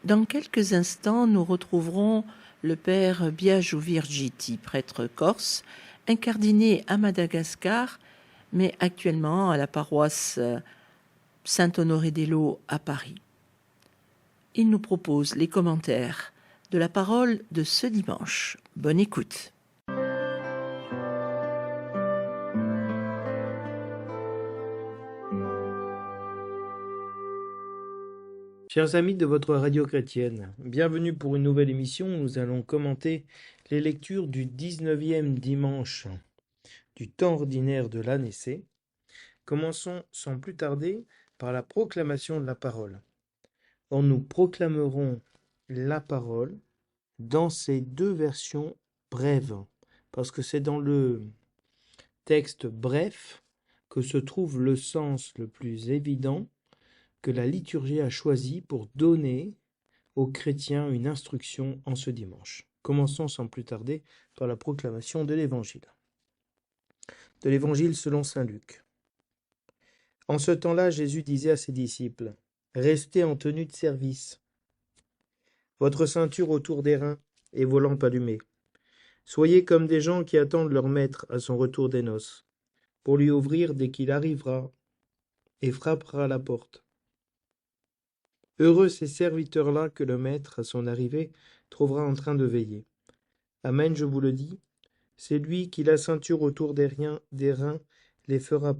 Dans quelques instants, nous retrouverons le père Biagio Virgiti, prêtre corse, incardiné à Madagascar, mais actuellement à la paroisse Saint-Honoré-des-Laux à Paris. Il nous propose les commentaires de la parole de ce dimanche. Bonne écoute. Chers amis de votre radio chrétienne, bienvenue pour une nouvelle émission où nous allons commenter les lectures du 19e dimanche du temps ordinaire de l'année C. Commençons sans plus tarder par la proclamation de la parole. Or nous proclamerons la parole dans ces deux versions brèves, parce que c'est dans le texte bref que se trouve le sens le plus évident que la liturgie a choisi pour donner aux chrétiens une instruction en ce dimanche. Commençons sans plus tarder par la proclamation de l'Évangile. De l'Évangile selon saint Luc. En ce temps-là, Jésus disait à ses disciples, « Restez en tenue de service, votre ceinture autour des reins et vos lampes allumées. Soyez comme des gens qui attendent leur maître à son retour des noces, pour lui ouvrir dès qu'il arrivera et frappera à la porte. Heureux ces serviteurs-là que le maître, à son arrivée, trouvera en train de veiller. Amen, je vous le dis, c'est lui qui, la ceinture autour des reins, les fera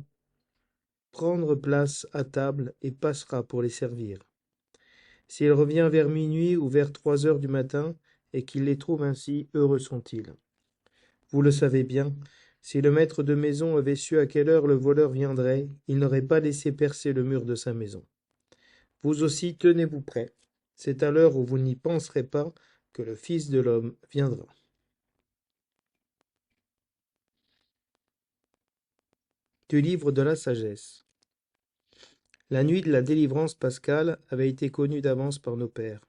prendre place à table et passera pour les servir. S'il revient vers minuit ou vers 3 heures du matin, et qu'il les trouve ainsi, heureux sont-ils. Vous le savez bien, si le maître de maison avait su à quelle heure le voleur viendrait, il n'aurait pas laissé percer le mur de sa maison. Vous aussi, tenez-vous prêts. C'est à l'heure où vous n'y penserez pas que le Fils de l'homme viendra. Du livre de la sagesse. La nuit de la délivrance pascale avait été connue d'avance par nos pères,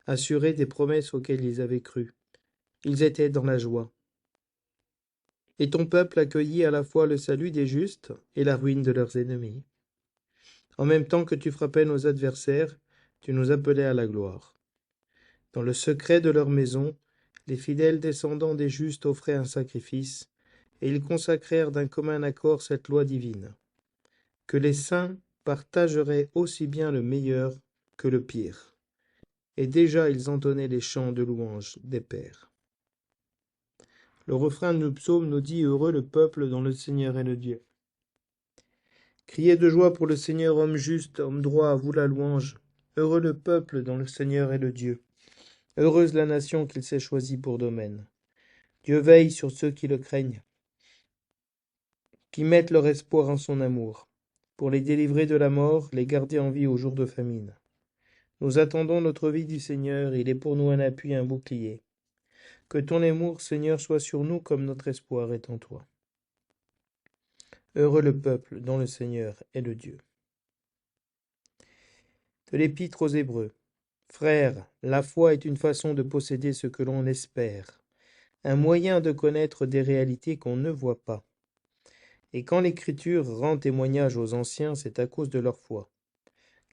assurés des promesses auxquelles ils avaient cru. Ils étaient dans la joie. Et ton peuple accueillit à la fois le salut des justes et la ruine de leurs ennemis. En même temps que tu frappais nos adversaires, tu nous appelais à la gloire. Dans le secret de leur maison, les fidèles descendants des justes offraient un sacrifice, et ils consacrèrent d'un commun accord cette loi divine, que les saints partageraient aussi bien le meilleur que le pire. Et déjà ils entonnaient les chants de louange des pères. Le refrain du psaume nous dit « Heureux le peuple dont le Seigneur est le Dieu ». Criez de joie pour le Seigneur, homme juste, homme droit, à vous la louange. Heureux le peuple dont le Seigneur est le Dieu. Heureuse la nation qu'il s'est choisie pour domaine. Dieu veille sur ceux qui le craignent, qui mettent leur espoir en son amour, pour les délivrer de la mort, les garder en vie au jour de famine. Nous attendons notre vie du Seigneur, il est pour nous un appui, un bouclier. Que ton amour, Seigneur, soit sur nous comme notre espoir est en toi. Heureux le peuple dont le Seigneur est le Dieu. De l'Épître aux Hébreux. Frères, la foi est une façon de posséder ce que l'on espère, un moyen de connaître des réalités qu'on ne voit pas. Et quand l'Écriture rend témoignage aux anciens, c'est à cause de leur foi.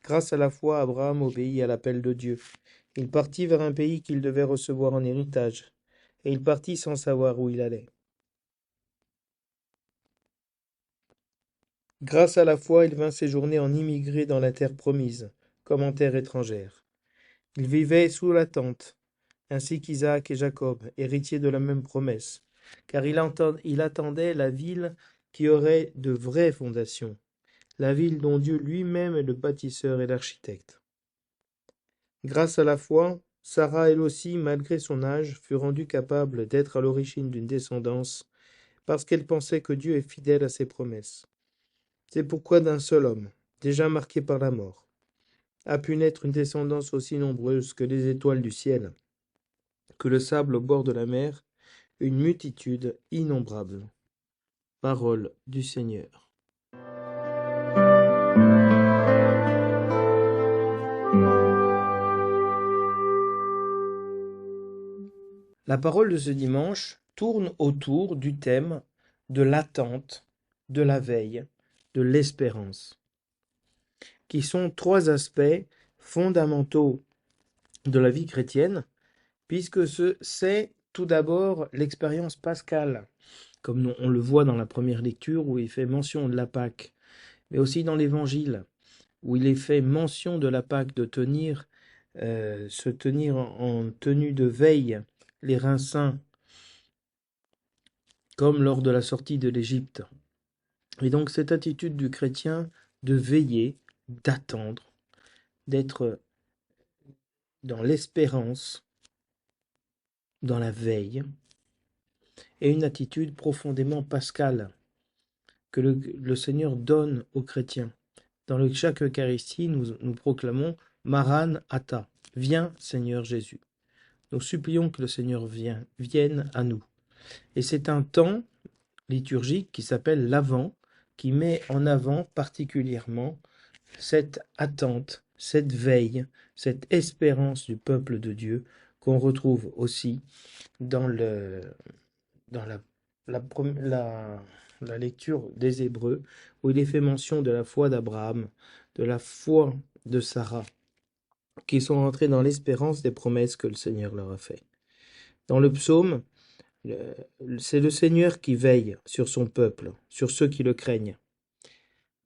Grâce à la foi, Abraham obéit à l'appel de Dieu. Il partit vers un pays qu'il devait recevoir en héritage, et il partit sans savoir où il allait. Grâce à la foi, il vint séjourner en immigré dans la terre promise, comme en terre étrangère. Il vivait sous la tente, ainsi qu'Isaac et Jacob, héritiers de la même promesse, car il attendait la ville qui aurait de vraies fondations, la ville dont Dieu lui-même est le bâtisseur et l'architecte. Grâce à la foi, Sarah, elle aussi, malgré son âge, fut rendue capable d'être à l'origine d'une descendance, parce qu'elle pensait que Dieu est fidèle à ses promesses. C'est pourquoi d'un seul homme, déjà marqué par la mort, a pu naître une descendance aussi nombreuse que les étoiles du ciel, que le sable au bord de la mer, une multitude innombrable. Parole du Seigneur. La parole de ce dimanche tourne autour du thème de l'attente, de la veille, de l'espérance, qui sont trois aspects fondamentaux de la vie chrétienne, puisque c'est tout d'abord l'expérience pascale, comme on le voit dans la première lecture où il fait mention de la Pâque, mais aussi dans l'Évangile, où il est fait mention de la Pâque, de se tenir en tenue de veille, les reins saints, comme lors de la sortie de l'Égypte. Et donc cette attitude du chrétien de veiller, d'attendre, d'être dans l'espérance, dans la veille, est une attitude profondément pascale que le Seigneur donne aux chrétiens. Dans chaque Eucharistie, nous proclamons Maran Atha, viens Seigneur Jésus. Nous supplions que le Seigneur vienne à nous. Et c'est un temps liturgique qui s'appelle l'Avent, qui met en avant particulièrement cette attente, cette veille, cette espérance du peuple de Dieu qu'on retrouve aussi dans la lecture des Hébreux, où il est fait mention de la foi d'Abraham, de la foi de Sarah, qui sont rentrés dans l'espérance des promesses que le Seigneur leur a faites. Dans le psaume, c'est le Seigneur qui veille sur son peuple, sur ceux qui le craignent,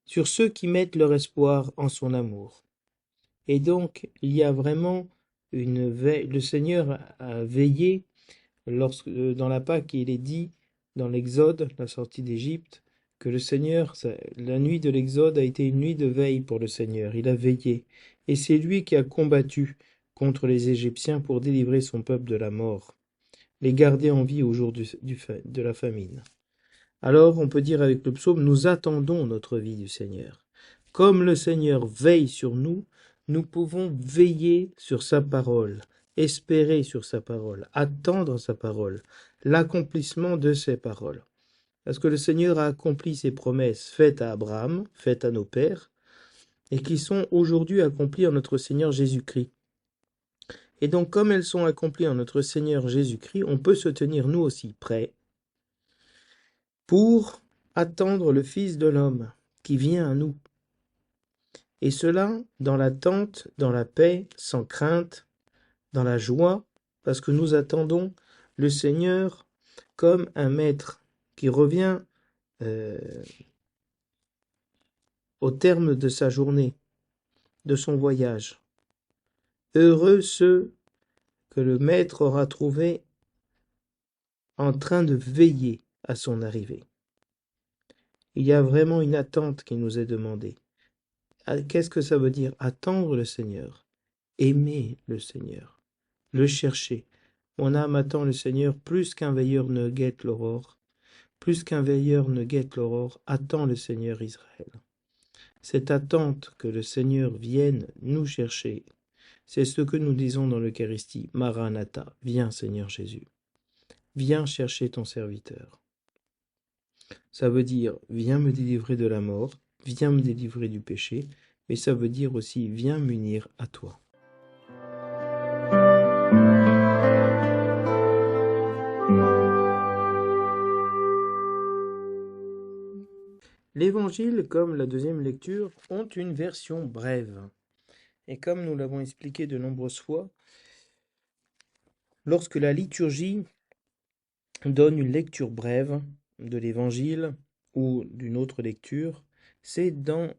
sur ceux qui mettent leur espoir en son amour. Et donc, il y a vraiment une veille. Le Seigneur a veillé dans la Pâque, il est dit dans l'Exode, la sortie d'Égypte, que le Seigneur, la nuit de l'Exode a été une nuit de veille pour le Seigneur. Il a veillé. Et c'est lui qui a combattu contre les Égyptiens pour délivrer son peuple de la mort, les garder en vie au jour de la famine. Alors, on peut dire avec le psaume, nous attendons notre vie du Seigneur. Comme le Seigneur veille sur nous, nous pouvons veiller sur sa parole, espérer sur sa parole, attendre sa parole, l'accomplissement de ses paroles. Parce que le Seigneur a accompli ses promesses faites à Abraham, faites à nos pères, et qui sont aujourd'hui accomplies en notre Seigneur Jésus-Christ. Et donc, comme elles sont accomplies en notre Seigneur Jésus-Christ, on peut se tenir nous aussi prêts pour attendre le Fils de l'homme qui vient à nous. Et cela dans l'attente, dans la paix, sans crainte, dans la joie, parce que nous attendons le Seigneur comme un maître qui revient au terme de sa journée, de son voyage. Heureux ceux que le maître aura trouvés en train de veiller à son arrivée. Il y a vraiment une attente qui nous est demandée. Qu'est-ce que ça veut dire? Attendre le Seigneur, aimer le Seigneur, le chercher. Mon âme attend le Seigneur plus qu'un veilleur ne guette l'aurore. Plus qu'un veilleur ne guette l'aurore, attend le Seigneur Israël. Cette attente que le Seigneur vienne nous chercher, c'est ce que nous disons dans l'Eucharistie, Maranatha, viens Seigneur Jésus, viens chercher ton serviteur. Ça veut dire, viens me délivrer de la mort, viens me délivrer du péché, mais ça veut dire aussi, viens m'unir à toi. L'Évangile, comme la deuxième lecture, ont une version brève. Et comme nous l'avons expliqué de nombreuses fois, lorsque la liturgie donne une lecture brève de l'Évangile ou d'une autre lecture, c'est dans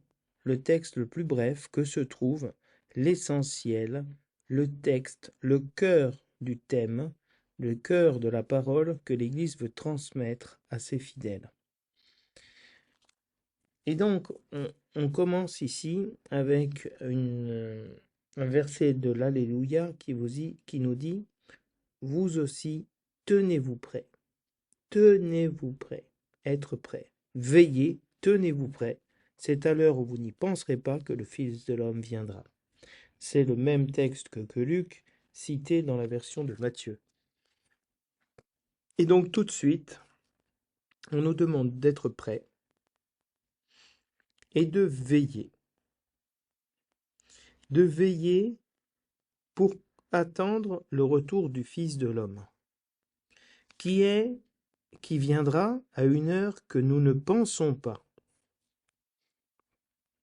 le texte le plus bref que se trouve l'essentiel, le texte, le cœur du thème, le cœur de la parole que l'Église veut transmettre à ses fidèles. Et donc, on commence ici avec un verset de l'Alléluia qui nous dit « Vous aussi, tenez-vous prêts, être prêts, veillez, tenez-vous prêts, c'est à l'heure où vous n'y penserez pas que le Fils de l'homme viendra. » C'est le même texte que Luc, cité dans la version de Matthieu. Et donc tout de suite, on nous demande d'être prêts et de veiller. De veiller pour attendre le retour du Fils de l'homme, qui viendra à une heure que nous ne pensons pas.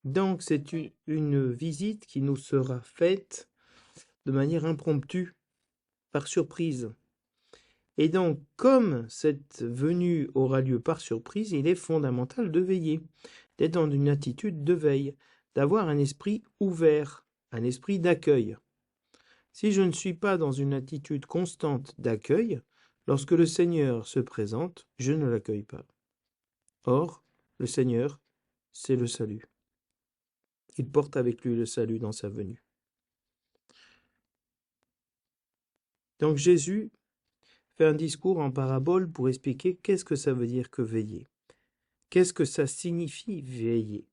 Donc c'est une visite qui nous sera faite de manière impromptue, par surprise. Et donc, comme cette venue aura lieu par surprise, il est fondamental de veiller, d'être dans une attitude de veille, d'avoir un esprit ouvert, un esprit d'accueil. Si je ne suis pas dans une attitude constante d'accueil, lorsque le Seigneur se présente, je ne l'accueille pas. Or, le Seigneur, c'est le salut. Il porte avec lui le salut dans sa venue. Donc Jésus fait un discours en parabole pour expliquer qu'est-ce que ça veut dire que veiller. Qu'est-ce que ça signifie veiller?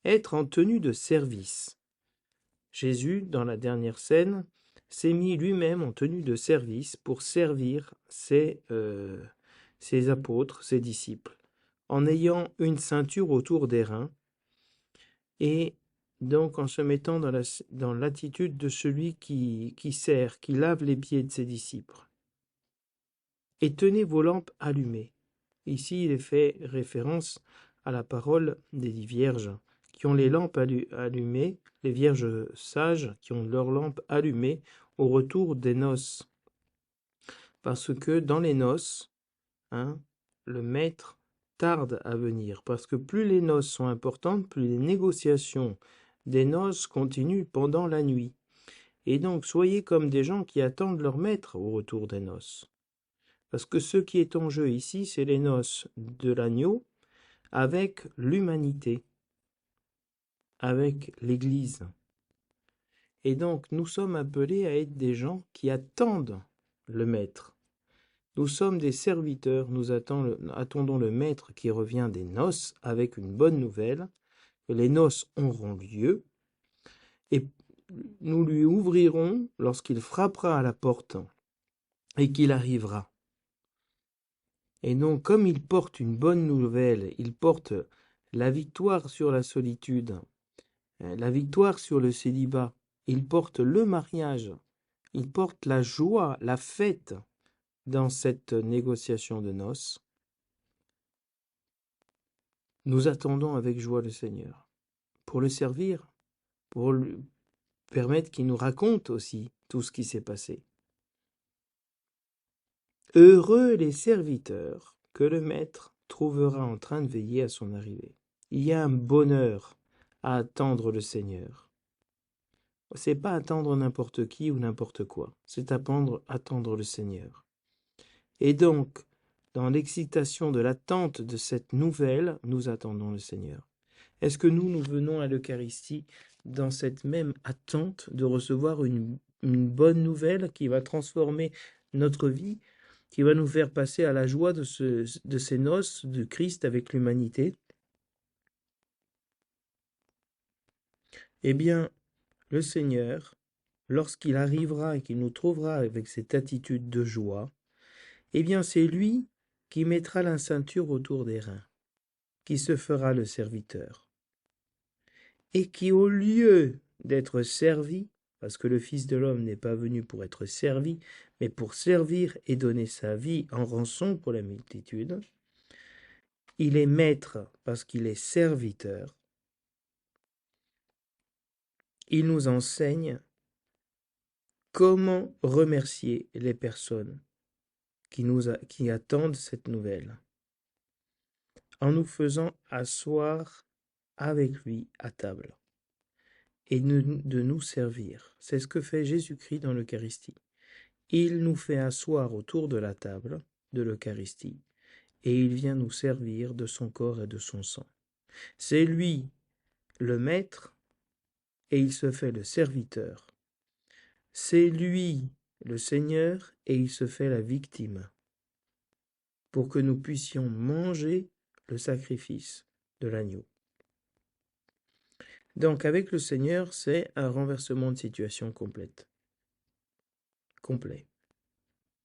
Être en tenue de service. Jésus, dans la dernière scène, s'est mis lui-même en tenue de service pour servir ses apôtres, ses disciples, en ayant une ceinture autour des reins et donc en se mettant dans l'attitude de celui qui sert, qui lave les pieds de ses disciples. Et tenez vos lampes allumées. Ici, il est fait référence à la parole des 10 vierges qui ont les lampes allumées, les vierges sages qui ont leurs lampes allumées au retour des noces. Parce que dans les noces, le maître tarde à venir. Parce que plus les noces sont importantes, plus les négociations des noces continuent pendant la nuit. Et donc, soyez comme des gens qui attendent leur maître au retour des noces. Parce que ce qui est en jeu ici, c'est les noces de l'agneau avec l'humanité, avec l'Église. Et donc, nous sommes appelés à être des gens qui attendent le Maître. Nous sommes des serviteurs, nous attendons le Maître qui revient des noces avec une bonne nouvelle, que les noces auront lieu, et nous lui ouvrirons lorsqu'il frappera à la porte et qu'il arrivera. Et donc, comme il porte une bonne nouvelle, il porte la victoire sur la solitude, la victoire sur le célibat, il porte le mariage, il porte la joie, la fête dans cette négociation de noces. Nous attendons avec joie le Seigneur pour le servir, pour lui permettre qu'il nous raconte aussi tout ce qui s'est passé. Heureux les serviteurs que le Maître trouvera en train de veiller à son arrivée. Il y a un bonheur à attendre le Seigneur. C'est pas attendre n'importe qui ou n'importe quoi, c'est attendre le Seigneur. Et donc, dans l'excitation de l'attente de cette nouvelle, nous attendons le Seigneur. Est-ce que nous venons à l'Eucharistie dans cette même attente de recevoir une bonne nouvelle qui va transformer notre vie, qui va nous faire passer à la joie de ces noces de Christ avec l'humanité? Eh bien, le Seigneur, lorsqu'il arrivera et qu'il nous trouvera avec cette attitude de joie, eh bien c'est lui qui mettra la ceinture autour des reins, qui se fera le serviteur, et qui, au lieu d'être servi, parce que le Fils de l'homme n'est pas venu pour être servi, mais pour servir et donner sa vie en rançon pour la multitude, il est maître parce qu'il est serviteur. Il nous enseigne comment remercier les personnes qui attendent cette nouvelle, en nous faisant asseoir avec lui à table et de nous servir. C'est ce que fait Jésus-Christ dans l'Eucharistie. Il nous fait asseoir autour de la table de l'Eucharistie et il vient nous servir de son corps et de son sang. C'est lui le maître et il se fait le serviteur. C'est lui le Seigneur et il se fait la victime pour que nous puissions manger le sacrifice de l'agneau. Donc avec le Seigneur, c'est un renversement de situation complet,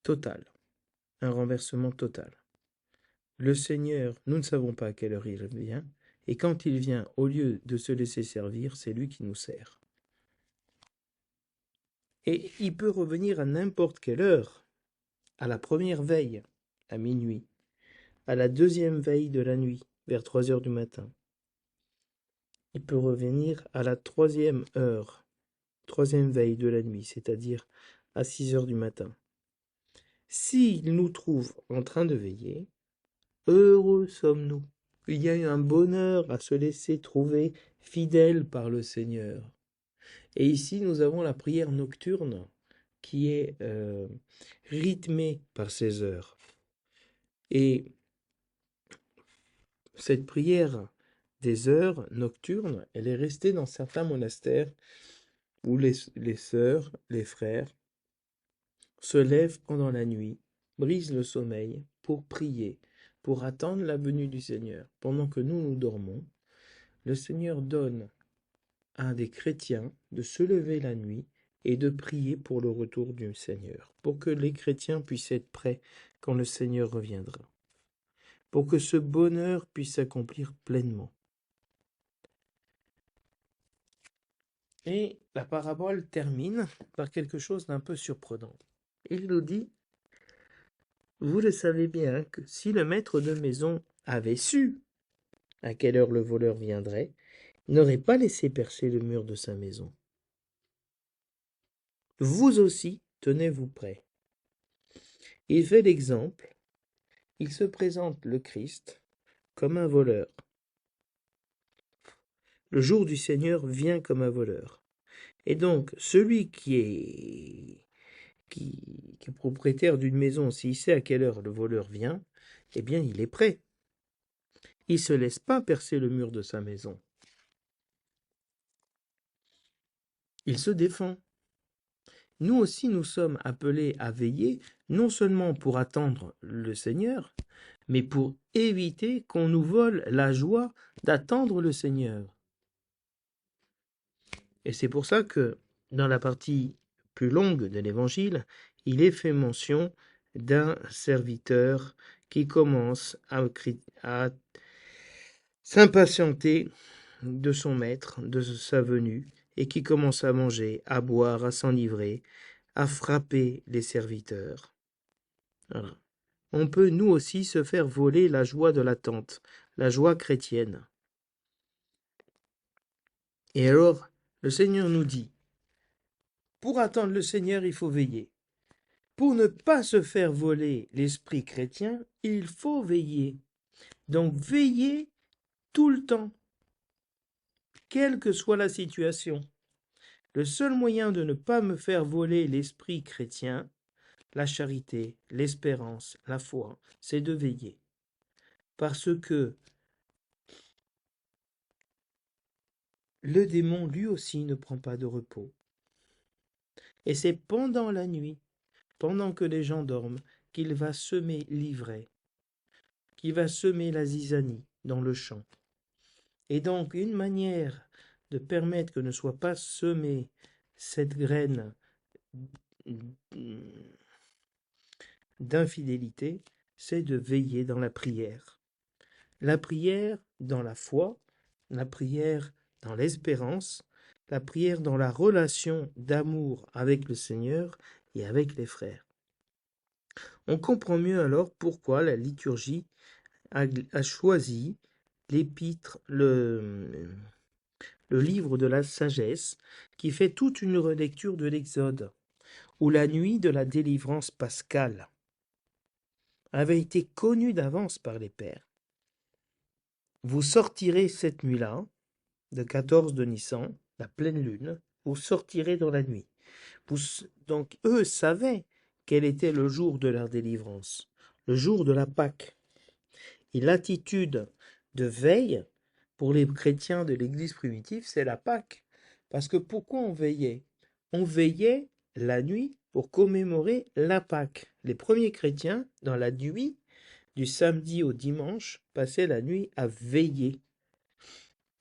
total, un renversement total. Le Seigneur, nous ne savons pas à quelle heure il vient, et quand il vient, au lieu de se laisser servir, c'est lui qui nous sert. Et il peut revenir à n'importe quelle heure, à la première veille, à minuit, à la deuxième veille de la nuit, vers 3 heures du matin. Il peut revenir à la 3e heure, troisième veille de la nuit, c'est-à-dire à 6 heures du matin. S'il nous trouve en train de veiller, heureux sommes-nous. Il y a un bonheur à se laisser trouver fidèle par le Seigneur. Et ici, nous avons la prière nocturne qui est rythmée par ces heures. Et cette prière des heures nocturnes, elle est restée dans certains monastères où les sœurs, les frères, se lèvent pendant la nuit, brisent le sommeil pour prier, pour attendre la venue du Seigneur. Pendant que nous dormons, le Seigneur donne à des chrétiens de se lever la nuit et de prier pour le retour du Seigneur, pour que les chrétiens puissent être prêts quand le Seigneur reviendra, pour que ce bonheur puisse s'accomplir pleinement. Et la parabole termine par quelque chose d'un peu surprenant. Il nous dit, vous le savez bien que si le maître de maison avait su à quelle heure le voleur viendrait, il n'aurait pas laissé percer le mur de sa maison. Vous aussi, tenez-vous prêts. Il fait l'exemple, il se présente le Christ comme un voleur. Le jour du Seigneur vient comme un voleur. Et donc, celui qui est propriétaire d'une maison, s'il sait à quelle heure le voleur vient, eh bien, il est prêt. Il ne se laisse pas percer le mur de sa maison. Il se défend. Nous aussi, nous sommes appelés à veiller, non seulement pour attendre le Seigneur, mais pour éviter qu'on nous vole la joie d'attendre le Seigneur. Et c'est pour ça que, dans la partie plus longue de l'Évangile, il est fait mention d'un serviteur qui commence à s'impatienter de son maître, de sa venue, et qui commence à manger, à boire, à s'enivrer, à frapper les serviteurs. Voilà. On peut nous aussi se faire voler la joie de l'attente, la joie chrétienne. Et alors, le Seigneur nous dit, pour attendre le Seigneur, il faut veiller. Pour ne pas se faire voler l'esprit chrétien, il faut veiller. Donc veiller tout le temps, quelle que soit la situation. Le seul moyen de ne pas me faire voler l'esprit chrétien, la charité, l'espérance, la foi, c'est de veiller. Parce que le démon, lui aussi, ne prend pas de repos. Et c'est pendant la nuit, pendant que les gens dorment, qu'il va semer l'ivraie, qu'il va semer la zizanie dans le champ. Et donc, une manière de permettre que ne soit pas semée cette graine d'infidélité, c'est de veiller dans la prière. La prière dans la foi, la prière dans l'espérance, la prière dans la relation d'amour avec le Seigneur et avec les frères. On comprend mieux alors pourquoi la liturgie a choisi l'épître, le livre de la sagesse, qui fait toute une relecture de l'Exode, où la nuit de la délivrance pascale avait été connue d'avance par les pères. Vous sortirez cette nuit-là, de 14 de Nissan, la pleine lune, vous sortirez dans la nuit. Donc eux savaient quel était le jour de leur délivrance, le jour de la Pâque. Et l'attitude de veille pour les chrétiens de l'Église primitive, c'est la Pâque. Parce que pourquoi on veillait? On veillait la nuit pour commémorer la Pâque. Les premiers chrétiens, dans la nuit, du samedi au dimanche, passaient la nuit à veiller,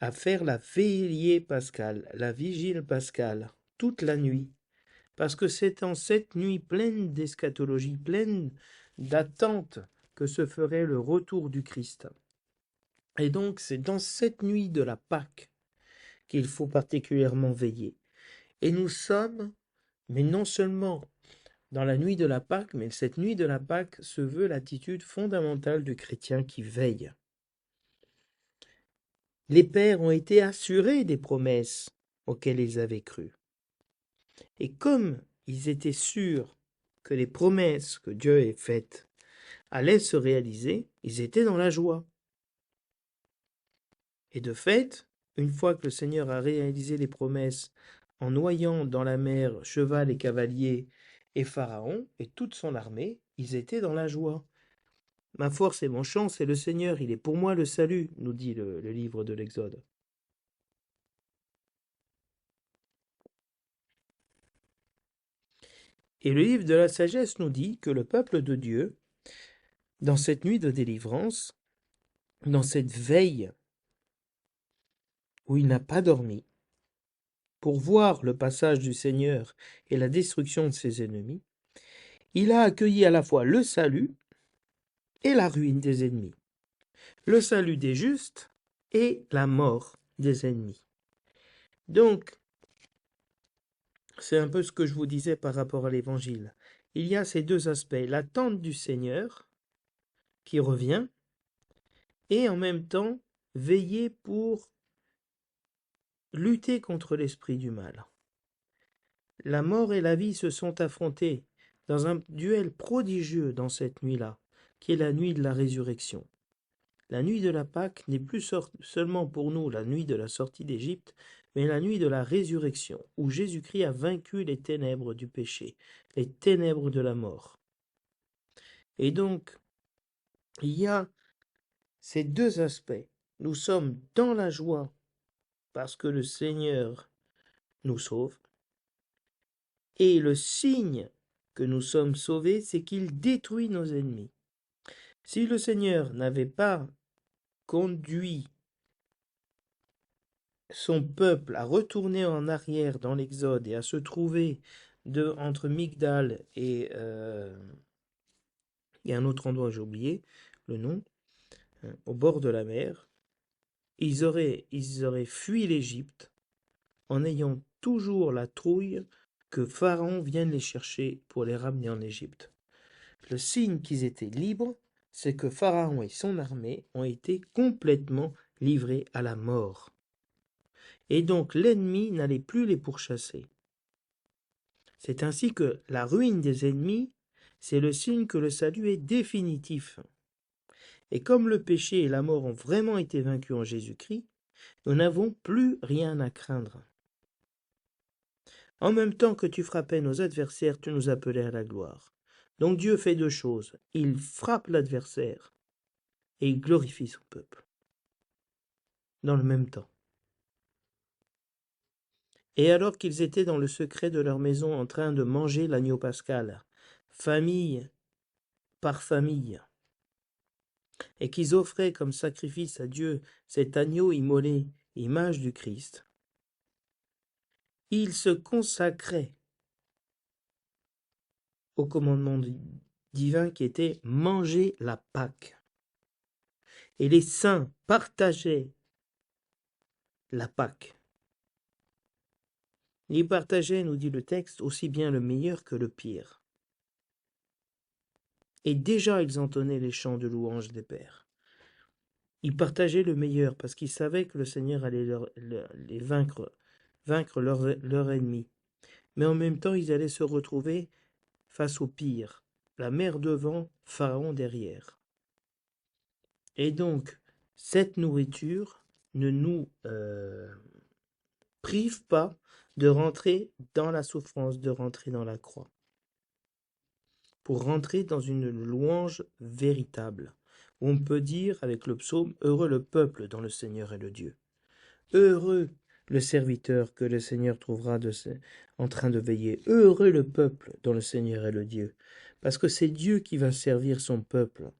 à faire la veillée pascale, la vigile pascale, toute la nuit. Parce que c'est en cette nuit pleine d'eschatologie, pleine d'attente, que se ferait le retour du Christ. Et donc, c'est dans cette nuit de la Pâque qu'il faut particulièrement veiller. Et nous sommes, mais non seulement dans la nuit de la Pâque, mais cette nuit de la Pâque se veut l'attitude fondamentale du chrétien qui veille. Les pères ont été assurés des promesses auxquelles ils avaient cru. Et comme ils étaient sûrs que les promesses que Dieu ait faites allaient se réaliser, ils étaient dans la joie. Et de fait, une fois que le Seigneur a réalisé les promesses en noyant dans la mer cheval et cavalier et Pharaon et toute son armée, ils étaient dans la joie. Ma force et mon chant, c'est le Seigneur, il est pour moi le salut, nous dit le livre de l'Exode. Et le livre de la sagesse nous dit que le peuple de Dieu, dans cette nuit de délivrance, dans cette veille où il n'a pas dormi, pour voir le passage du Seigneur et la destruction de ses ennemis, il a accueilli à la fois le salut et la ruine des ennemis, le salut des justes et la mort des ennemis. Donc, c'est un peu ce que je vous disais par rapport à l'Évangile. Il y a ces deux aspects, l'attente du Seigneur qui revient, et en même temps veiller pour lutter contre l'esprit du mal. La mort et la vie se sont affrontées dans un duel prodigieux dans cette nuit-là, qui est la nuit de la résurrection. La nuit de la Pâque n'est plus seulement pour nous la nuit de la sortie d'Égypte, mais la nuit de la résurrection, où Jésus-Christ a vaincu les ténèbres du péché, les ténèbres de la mort. Et donc, il y a ces deux aspects. Nous sommes dans la joie parce que le Seigneur nous sauve, et le signe que nous sommes sauvés, c'est qu'il détruit nos ennemis. Si le Seigneur n'avait pas conduit son peuple à retourner en arrière dans l'Exode et à se trouver entre Migdal et un autre endroit, j'ai oublié le nom, au bord de la mer, ils auraient fui l'Égypte en ayant toujours la trouille que Pharaon vienne les chercher pour les ramener en Égypte. Le signe qu'ils étaient libres, c'est que Pharaon et son armée ont été complètement livrés à la mort. Et donc l'ennemi n'allait plus les pourchasser. C'est ainsi que la ruine des ennemis, c'est le signe que le salut est définitif. Et comme le péché et la mort ont vraiment été vaincus en Jésus-Christ, nous n'avons plus rien à craindre. En même temps que tu frappais nos adversaires, tu nous appelais à la gloire. Donc Dieu fait deux choses. Il frappe l'adversaire et il glorifie son peuple. Dans le même temps. Et alors qu'ils étaient dans le secret de leur maison en train de manger l'agneau pascal, famille par famille, et qu'ils offraient comme sacrifice à Dieu cet agneau immolé, image du Christ, ils se consacraient au commandement divin qui était manger la Pâque. Et les saints partageaient la Pâque. Ils partageaient, nous dit le texte, aussi bien le meilleur que le pire. Et déjà ils entonnaient les chants de louange des pères. Ils partageaient le meilleur parce qu'ils savaient que le Seigneur allait les vaincre leur ennemi. Mais en même temps, ils allaient se retrouver face au pire, la mer devant, Pharaon derrière. Et donc, cette nourriture ne nous prive pas de rentrer dans la souffrance, de rentrer dans la croix, pour rentrer dans une louange véritable. On peut dire avec le psaume, heureux le peuple dont le Seigneur est le Dieu. Heureux le serviteur que le Seigneur trouvera en train de veiller. Heureux le peuple dont le Seigneur est le Dieu. Parce que c'est Dieu qui va servir son peuple.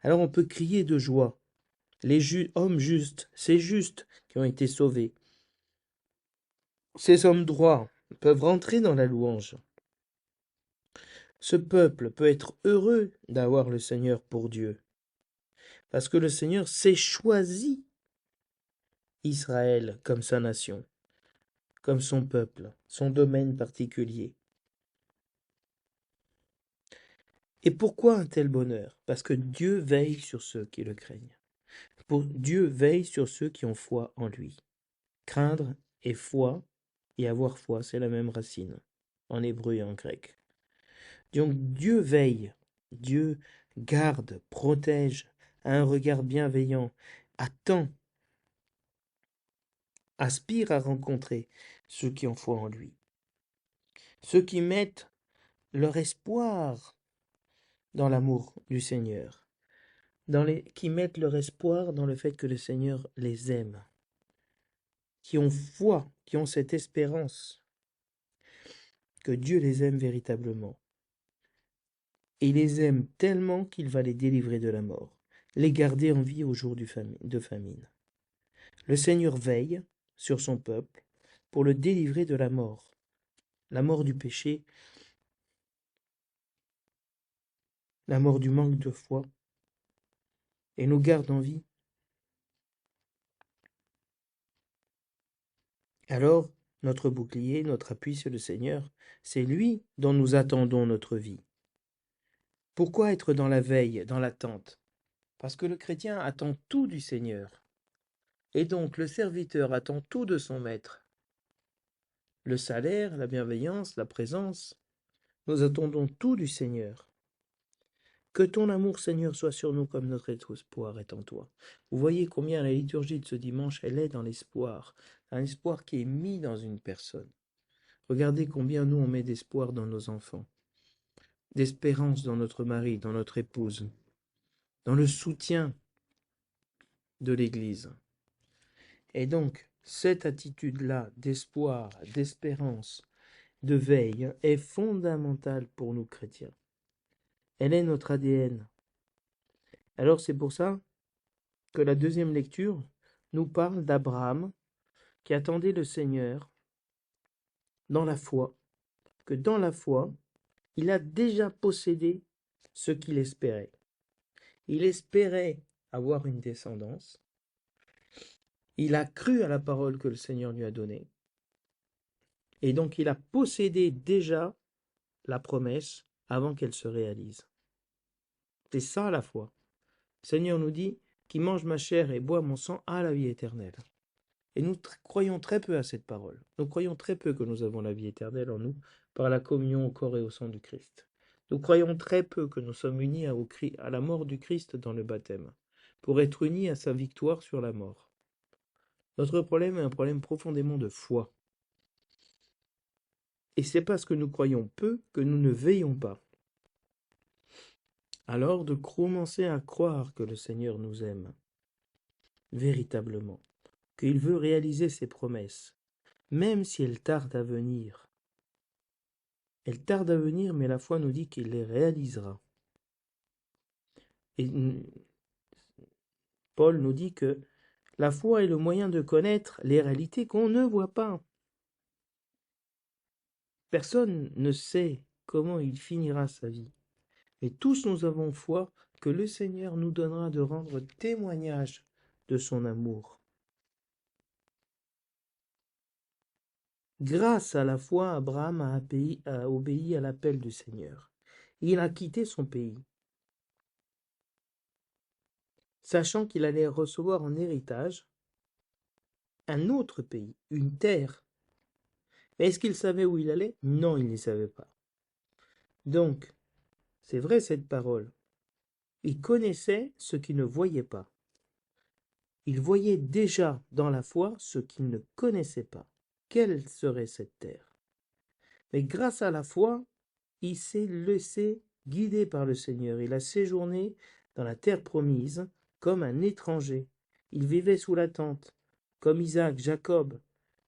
Alors on peut crier de joie. Les hommes justes, ces justes qui ont été sauvés, ces hommes droits peuvent rentrer dans la louange. Ce peuple peut être heureux d'avoir le Seigneur pour Dieu. Parce que le Seigneur s'est choisi Israël comme sa nation, comme son peuple, son domaine particulier. Et pourquoi un tel bonheur? Parce que Dieu veille sur ceux qui le craignent. Dieu veille sur ceux qui ont foi en lui. Craindre et foi, et avoir foi, c'est la même racine. en hébreu et en grec. Donc Dieu veille, Dieu garde, protège, a un regard bienveillant, attend, aspire à rencontrer ceux qui ont foi en lui, ceux qui mettent leur espoir dans l'amour du Seigneur, qui mettent leur espoir dans le fait que le Seigneur les aime, qui ont foi, qui ont cette espérance que Dieu les aime véritablement. Et il les aime tellement qu'il va les délivrer de la mort, les garder en vie au jour de famine. Le Seigneur veille sur son peuple pour le délivrer de la mort du péché, la mort du manque de foi, et nous garde en vie. Alors, notre bouclier, notre appui sur le Seigneur, c'est lui dont nous attendons notre vie. Pourquoi être dans la veille, dans l'attente? Parce que le chrétien attend tout du Seigneur. Et donc le serviteur attend tout de son maître. Le salaire, la bienveillance, la présence. Nous attendons tout du Seigneur. Que ton amour, Seigneur, soit sur nous comme notre espoir est en toi. Vous voyez combien la liturgie de ce dimanche, elle est dans l'espoir. Un espoir qui est mis dans une personne. Regardez combien nous, on met d'espoir dans nos enfants. D'espérance dans notre mari, dans notre épouse. Dans le soutien de l'Église. Et donc, cette attitude-là d'espoir, d'espérance, de veille est fondamentale pour nous chrétiens. Elle est notre ADN. Alors c'est pour ça que la deuxième lecture nous parle d'Abraham qui attendait le Seigneur dans la foi, que dans la foi, il a déjà possédé ce qu'il espérait. Il espérait avoir une descendance. Il a cru à la parole que le Seigneur lui a donnée. Et donc il a possédé déjà la promesse avant qu'elle se réalise. C'est ça la foi. Le Seigneur nous dit, qui mange ma chair et boit mon sang a la vie éternelle. Et nous croyons très peu à cette parole. Nous croyons très peu que nous avons la vie éternelle en nous par la communion au corps et au sang du Christ. Nous croyons très peu que nous sommes unis à la mort du Christ dans le baptême, pour être unis à sa victoire sur la mort. Notre problème est un problème profondément de foi. Et c'est parce que nous croyons peu que nous ne veillons pas. Alors de commencer à croire que le Seigneur nous aime, véritablement, qu'il veut réaliser ses promesses, même si elles tardent à venir. Elles tardent à venir, mais la foi nous dit qu'il les réalisera. Et Paul nous dit que la foi est le moyen de connaître les réalités qu'on ne voit pas. Personne ne sait comment il finira sa vie. Mais tous nous avons foi que le Seigneur nous donnera de rendre témoignage de son amour. Grâce à la foi, Abraham a obéi à l'appel du Seigneur. Il a quitté son pays, sachant qu'il allait recevoir en héritage un autre pays, une terre. Mais est-ce qu'il savait où il allait? Non, il ne savait pas. Donc, c'est vrai cette parole. Il connaissait ce qu'il ne voyait pas. Il voyait déjà dans la foi ce qu'il ne connaissait pas. Quelle serait cette terre? Mais grâce à la foi, il s'est laissé guider par le Seigneur. Il a séjourné dans la terre promise comme un étranger. Il vivait sous la tente, comme Isaac, Jacob,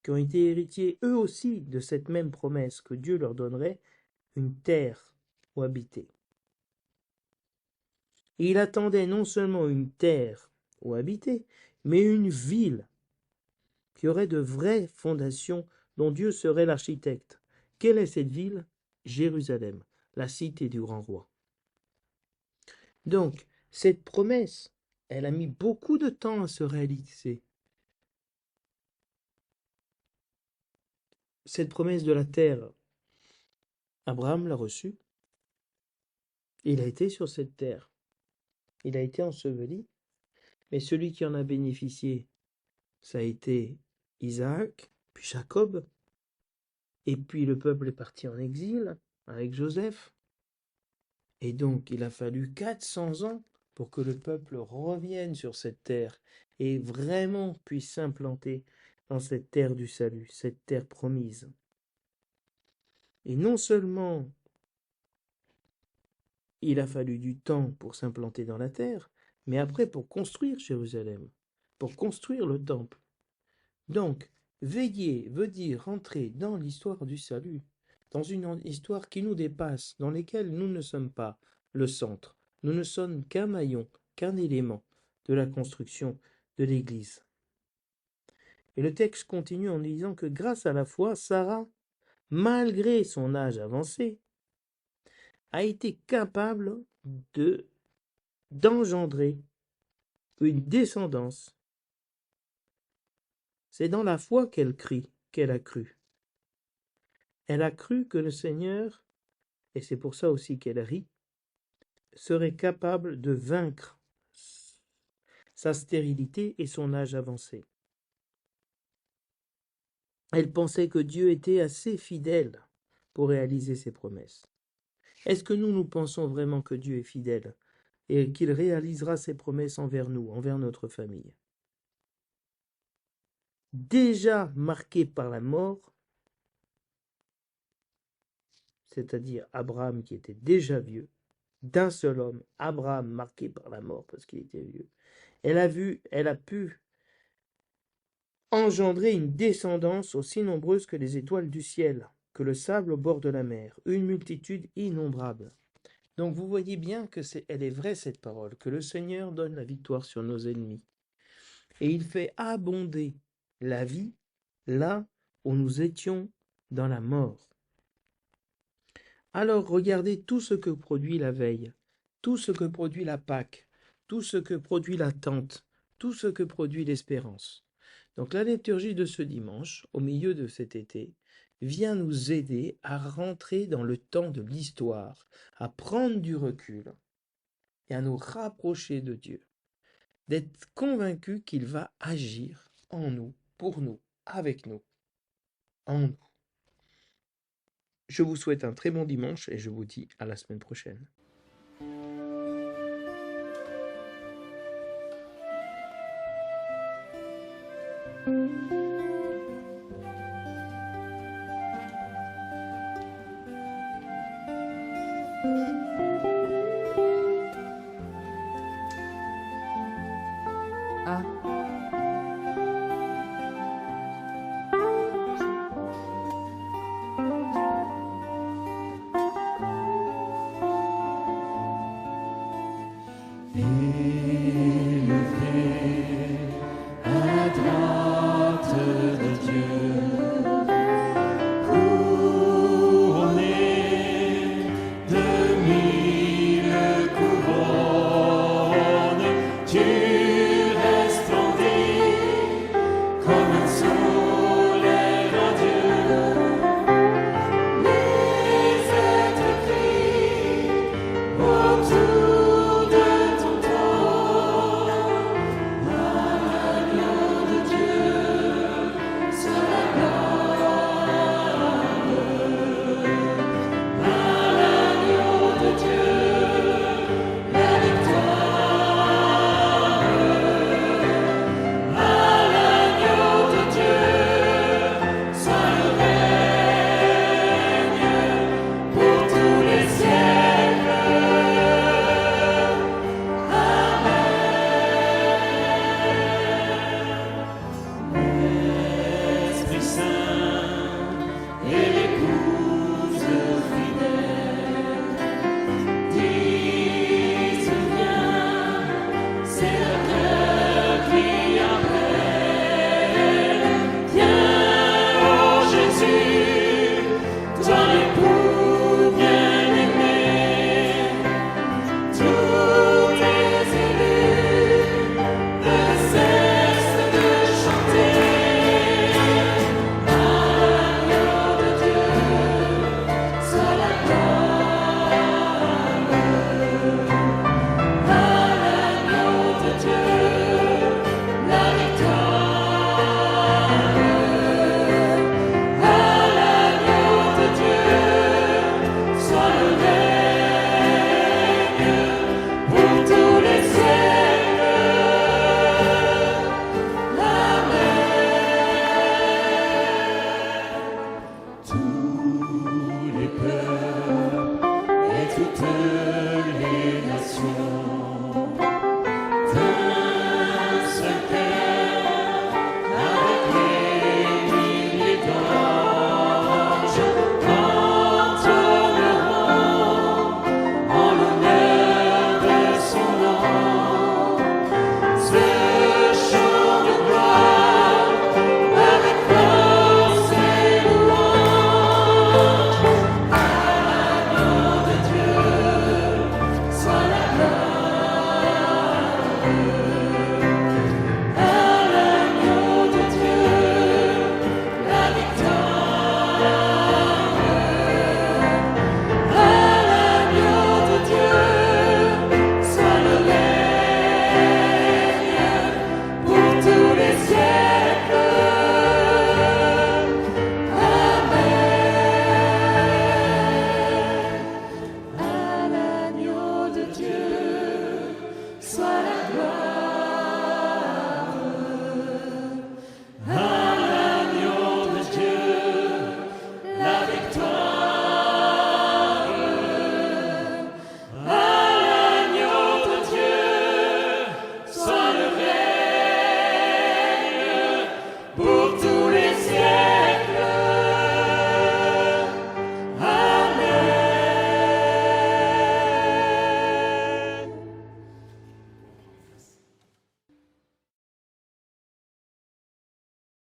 qui ont été héritiers eux aussi de cette même promesse que Dieu leur donnerait une terre où habiter. Et il attendait non seulement une terre où habiter, mais une ville qui aurait de vraies fondations dont Dieu serait l'architecte. Quelle est cette ville? Jérusalem, la cité du grand roi. Donc, cette promesse, elle a mis beaucoup de temps à se réaliser. Cette promesse de la terre, Abraham l'a reçue. Il a été sur cette terre. Il a été enseveli. Mais celui qui en a bénéficié, ça a été Isaac, puis Jacob. Et puis le peuple est parti en exil avec Joseph. Et donc il a fallu 400 ans pour que le peuple revienne sur cette terre et vraiment puisse s'implanter dans cette terre du salut, cette terre promise. Et non seulement il a fallu du temps pour s'implanter dans la terre, mais après pour construire Jérusalem, pour construire le temple. Donc, veiller veut dire rentrer dans l'histoire du salut, dans une histoire qui nous dépasse, dans laquelle nous ne sommes pas le centre, nous ne sommes qu'un maillon, qu'un élément de la construction de l'Église. Et le texte continue en disant que grâce à la foi, Sarah, malgré son âge avancé, a été capable d'engendrer une descendance. C'est dans la foi qu'elle a cru. Elle a cru que le Seigneur, et c'est pour ça aussi qu'elle rit, serait capable de vaincre sa stérilité et son âge avancé. Elle pensait que Dieu était assez fidèle pour réaliser ses promesses. Est-ce que nous pensons vraiment que Dieu est fidèle et qu'il réalisera ses promesses envers nous, envers notre famille? Déjà marqué par la mort, c'est-à-dire Abraham qui était déjà vieux, d'un seul homme, Abraham marqué par la mort parce qu'il était vieux, elle a pu engendrer une descendance aussi nombreuse que les étoiles du ciel, que le sable au bord de la mer, une multitude innombrable. Donc vous voyez bien que elle est vraie cette parole, que le Seigneur donne la victoire sur nos ennemis. Et il fait abonder la vie là où nous étions dans la mort. Alors regardez tout ce que produit la veille, tout ce que produit la Pâque, tout ce que produit l'attente, tout ce que produit l'espérance. Donc la liturgie de ce dimanche, au milieu de cet été, vient nous aider à rentrer dans le temps de l'histoire, à prendre du recul et à nous rapprocher de Dieu, d'être convaincus qu'il va agir en nous, pour nous, avec nous, en nous. Je vous souhaite un très bon dimanche et je vous dis à la semaine prochaine.